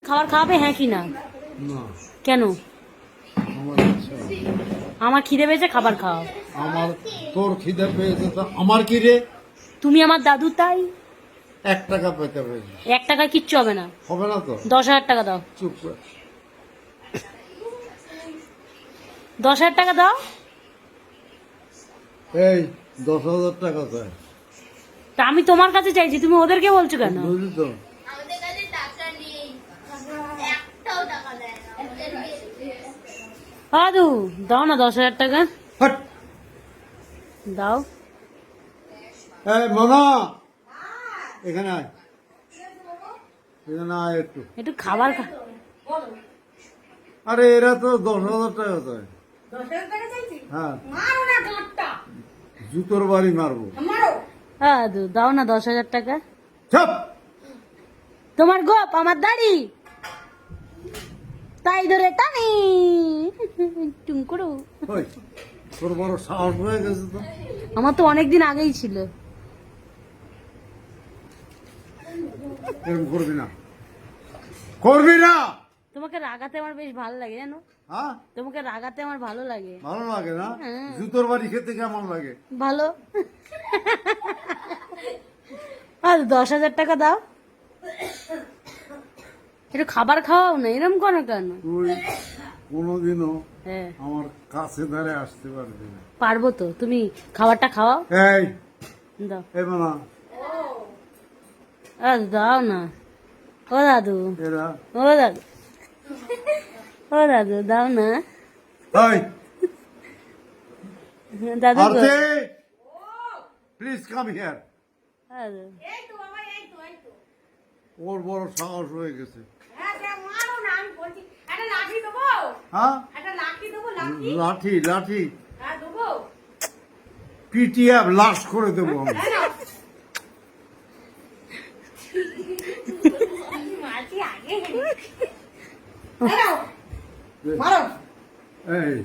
খাবার খাওয়াবে হ্যাঁ কি না? না, কেন? আমার ইচ্ছা নেই। আমার খিদে পেয়েছে, খাবার খাও। আমার তোর খিদে পেয়েছে তো আমার কি রে? তুমি আমার দাদু, তাই 1 টাকা পেতে পেয়েছে 1 টাকায় কিচ্ছু হবে না। হবে না তো? 10,000 টাকা দাও। চুপ কর। 10,000 টাকা দাও। এই 10,000 টাকা চাই, তা আমি তোমার কাছে চাইছি, তুমি ওদেরকে বলছো কেন? বুঝলি তো? আমাদের কাছে টাকা নেই, একটাও টাকা দেয় না দাদু দাও না 10,000 টাকা হাট। দাও। এই মামা, এখানে আয়, এখানে আয় একটু। একটু খাবার আরে এরা তো 10,000 টাকা চায়। হ্যাঁ, জুতোর বাড়ি মারবো। দাদু দাও না 10,000 টাকা। চাপ। তোমার গোপ আমার দাড়ি, তাই ধরে টানি টুমকুড়ু। ওই, তোর বড় সাহস হয়ে গেছে তো। আমার তো অনেকদিন আগেই ছিল। এরকম করবি না, করবি না। তোমাকে রাগাতে আমার বেশ ভালো লাগে জানো, হ্যাঁ, তোমাকে রাগাতে আমার ভালো লাগে। ভালো লাগে না? হ্যাঁ। জুতোর বাড়ি খেতে কেমন লাগে? ভালো। আর 10,000 টাকা দাও, একটু খাবার খাওয়াও না, এরম করো কেন? তুই কোনোদিনও হ্যাঁ আমার কাছে ধারে আসতে পারবি না। পারবো তো, তুমি খাবারটা খাওয়াও। এই, দাও। এই মামা, দাও না। ও দাদু, এরা, ও দাদু, ও দাদু দাও না। এই, দাদু গো। আরতি, প্লিজ কাম হিয়ার। দাদু। ওর বড় সাহস হয়ে গেছে। হ্যাঁ, লাঠি লাঠি পিটিয়ে লাশ করে দেবো আমি। এই,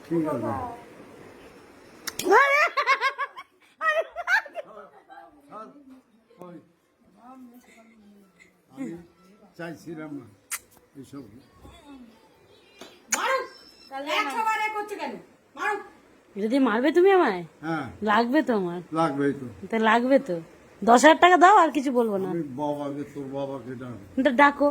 ঠিক আছে। ওই, আমি চাইছিলাম না এসব। যদি মারবে তুমি আমায়, হ্যাঁ, লাগবে তো আমার, লাগবেই তো। তা লাগবে তো। 10,000 টাকা দাও, আর কিছু বলবো না। আমি বাবাকে, তোর বাবাকে ডাক। ডাকো।